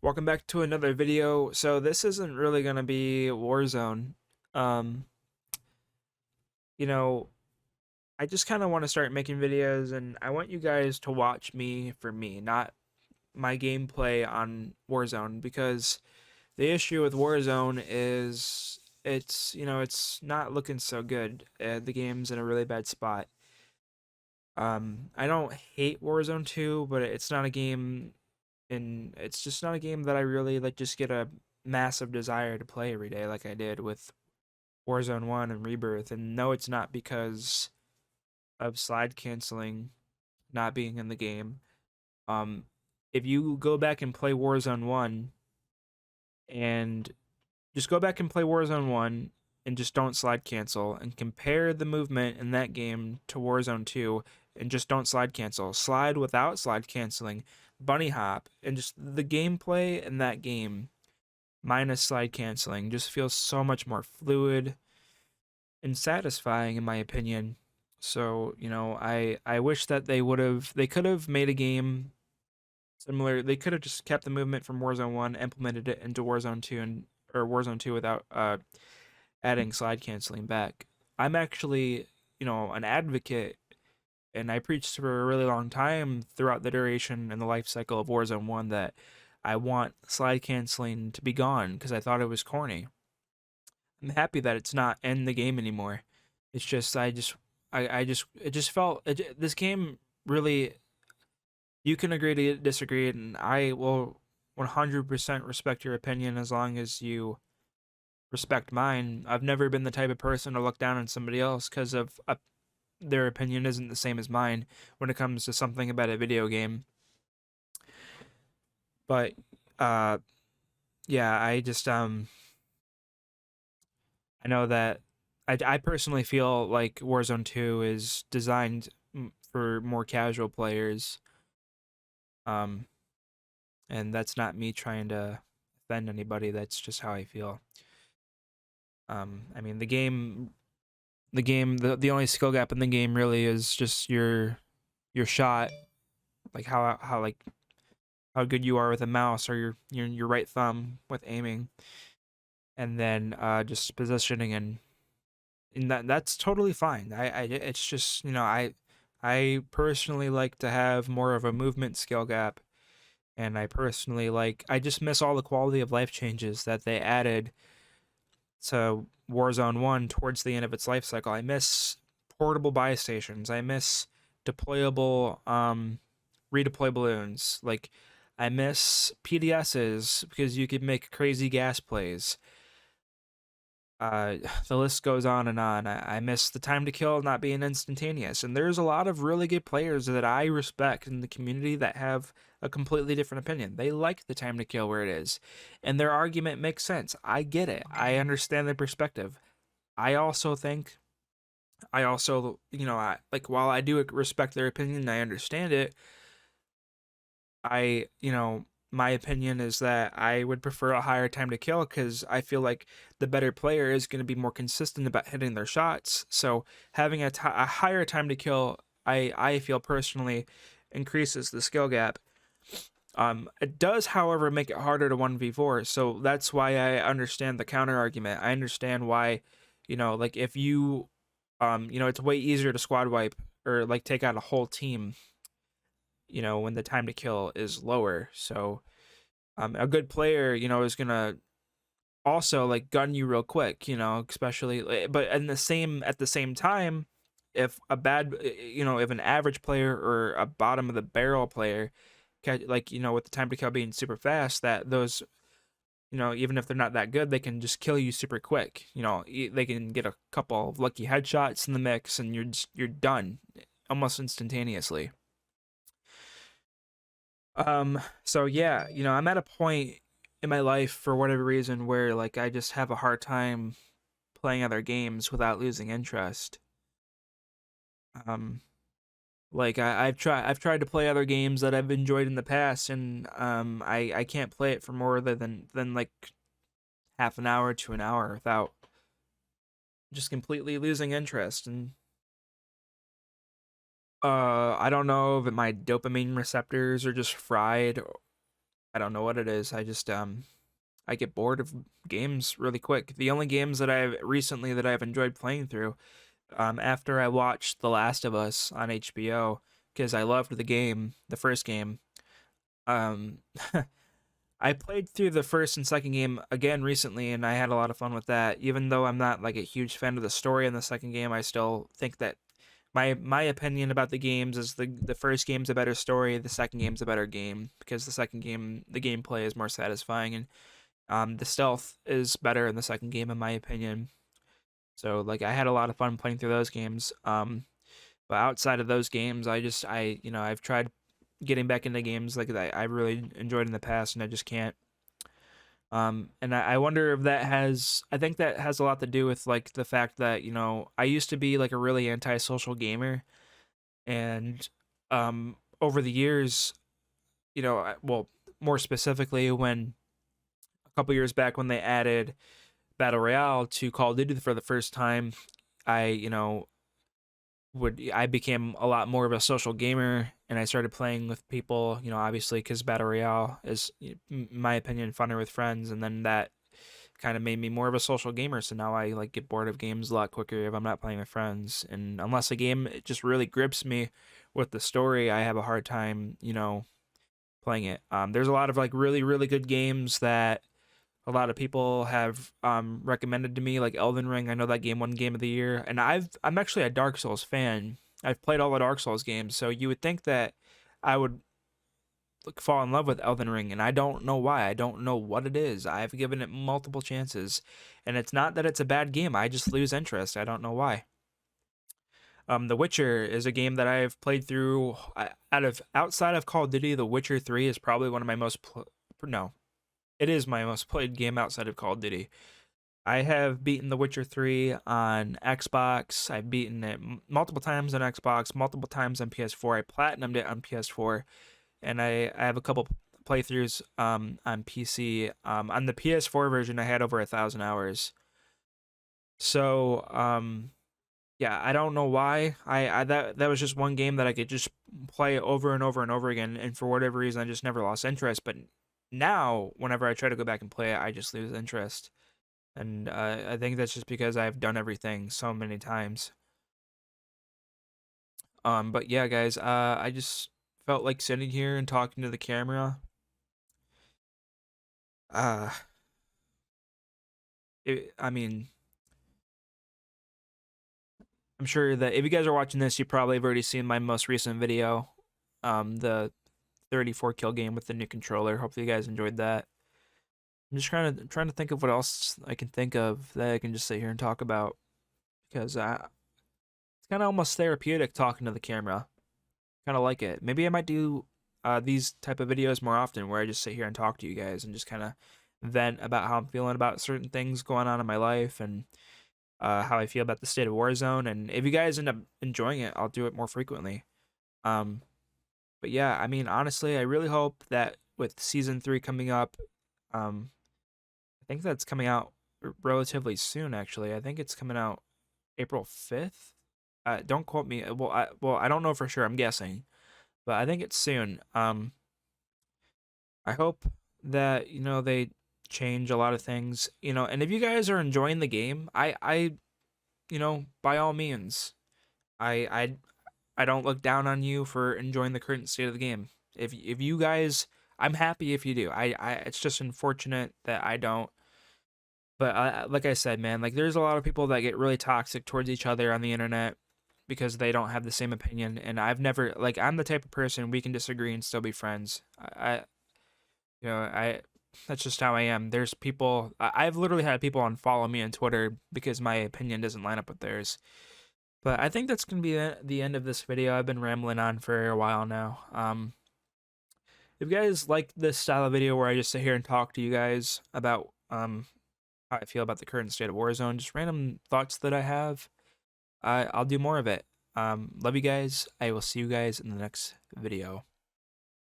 Welcome back to another video. So this isn't really gonna be Warzone. Um, you know, I just kind of want to start making videos, and I want you guys to watch me for me, not my gameplay on Warzone, because the issue with Warzone is it's not looking so good. The game's in a really bad spot. I don't hate Warzone 2, but it's not a game and it's just not a game that I really like just get a massive desire to play every day like I did with Warzone 1 and Rebirth. And no, it's not because of slide canceling not being in the game. Um if you go back and play Warzone 1 and just go back and play Warzone 1 and just don't slide cancel and compare the movement in that game to Warzone 2 and just don't slide cancel. Slide without slide canceling, bunny hop, and just the gameplay in that game minus slide canceling just feels so much more fluid and satisfying in my opinion. So, I wish that they could have made a game similar. They could have just kept the movement from Warzone 1, implemented it into Warzone 2 and or Warzone 2 without adding slide canceling back. I'm actually, an advocate, and I preached for a really long time throughout the duration and the life cycle of Warzone 1 that I want slide canceling to be gone because I thought it was corny. I'm happy that it's not in the game anymore. It's just I just it just felt this game really, you can agree to disagree, and I will 100% respect your opinion as long as you respect mine. I've never been the type of person to look down on somebody else because of their opinion isn't the same as mine when it comes to something about a video game. But uh, yeah, I know that I personally feel like Warzone 2 is designed for more casual players. Um, and that's not me trying to offend anybody. That's just how I feel. I mean, the only skill gap in the game really is just your shot, like how good you are with a mouse or your right thumb with aiming, and then just positioning, and that's totally fine. It's just I personally like to have more of a movement skill gap, and I just miss all the quality of life changes that they added to Warzone 1 towards the end of its life cycle. I miss portable buy stations. I miss deployable redeploy balloons. Like, I miss PDSs because you could make crazy gas plays. The list goes on and on. I miss the time to kill not being instantaneous. And there's a lot of really good players that I respect in the community that have a completely different opinion. They like the time to kill where it is, and their argument makes sense. I get it. I understand their perspective. I also think, I also, while I do respect their opinion and I understand it, my opinion is that I would prefer a higher time to kill because I feel like the better player is going to be more consistent about hitting their shots. So having a higher time to kill, I feel personally increases the skill gap. It does, however, make it harder to 1v4. So that's why I understand the counter argument. I understand why, like if you, it's way easier to squad wipe or like take out a whole team, when the time to kill is lower. So a good player, is gonna also like gun you real quick, especially, but at the same time, if a bad, if an average player or a bottom of the barrel player, like, with the time to kill being super fast, that those, even if they're not that good, they can just kill you super quick. They can get a couple of lucky headshots in the mix, and you're done almost instantaneously. So yeah, I'm at a point in my life for whatever reason where like I just have a hard time playing other games without losing interest. Um, like I've tried to play other games that I've enjoyed in the past, and I can't play it for more than like half an hour to an hour without just completely losing interest. And I don't know if my dopamine receptors are just fried, I don't know what it is. I get bored of games really quick. The only games that I've recently that I've enjoyed playing through, after I watched The Last of Us on HBO, because I loved the game, the first game. Um, I played through the first and second game again recently, and I had a lot of fun with that. Even though I'm not like a huge fan of the story in the second game, I still think that my opinion about the games is the first game's a better story, the second game's a better game, because the second game the gameplay is more satisfying, and the stealth is better in the second game in my opinion. So like I had a lot of fun playing through those games. But outside of those games, I've tried getting back into games like that I really enjoyed in the past, and I just can't. And I wonder if that has, I think that has a lot to do with like the fact that, I used to be like a really antisocial gamer. And over the years, well, more specifically, when a couple years back when they added Battle Royale to Call of Duty for the first time, I, I became a lot more of a social gamer, and I started playing with people, obviously because Battle Royale is, in my opinion, funner with friends, and then that kind of made me more of a social gamer. So now I like get bored of games a lot quicker if I'm not playing with friends, and unless a game it just really grips me with the story, I have a hard time, playing it. There's a lot of like really really good games that a lot of people have recommended to me, like Elden Ring. I know that game won Game of the Year, and I'm actually a Dark Souls fan. I've played all the Dark Souls games, so you would think that I would like fall in love with Elden Ring, and I don't know why. I don't know what it is. I've given it multiple chances, and it's not that it's a bad game. I just lose interest. I don't know why. The Witcher is a game that I've played through. Outside of Call of Duty, The Witcher 3 is probably one of my no, it is my most played game outside of Call of Duty. I have beaten The Witcher 3 on Xbox. I've beaten it multiple times on Xbox, multiple times on PS4. I platinumed it on PS4, and I have a couple playthroughs on PC. On the PS4 version, I had over 1,000 hours. So yeah, I don't know why. That was just one game that I could just play over and over and over again, and for whatever reason, I just never lost interest. But now, whenever I try to go back and play it, I just lose interest. And I think that's just because I've done everything so many times. But yeah, guys, I just felt like sitting here and talking to the camera. Uh, I mean, I'm sure that if you guys are watching this, you probably have already seen my most recent video, the 34 kill game with the new controller. Hopefully, you guys enjoyed that. I'm just trying to think of what else I can think of that I can just sit here and talk about, because it's kind of almost therapeutic talking to the camera. Kind of like it. Maybe I might do these type of videos more often, where I just sit here and talk to you guys and just kind of vent about how I'm feeling about certain things going on in my life, and how I feel about the state of Warzone. And if you guys end up enjoying it, I'll do it more frequently. Um, but yeah, I mean, honestly, I really hope that with season 3 coming up, I think that's coming out relatively soon. Actually, I think it's coming out April 5th. Don't quote me. I don't know for sure. I'm guessing, but I think it's soon. I hope that they change a lot of things. And if you guys are enjoying the game, by all means, I I I don't look down on you for enjoying the current state of the game. If you guys, I'm happy if you do. It's just unfortunate that I don't. But like I said, man, like there's a lot of people that get really toxic towards each other on the internet because they don't have the same opinion. And I've never, like, I'm the type of person we can disagree and still be friends. I that's just how I am. There's people, I've literally had people unfollow me on Twitter because my opinion doesn't line up with theirs. But I think that's gonna be the end of this video. I've been rambling on for a while now. If you guys like this style of video where I just sit here and talk to you guys about how I feel about the current state of Warzone, just random thoughts that I have, I'll do more of it. Love you guys. I will see you guys in the next video.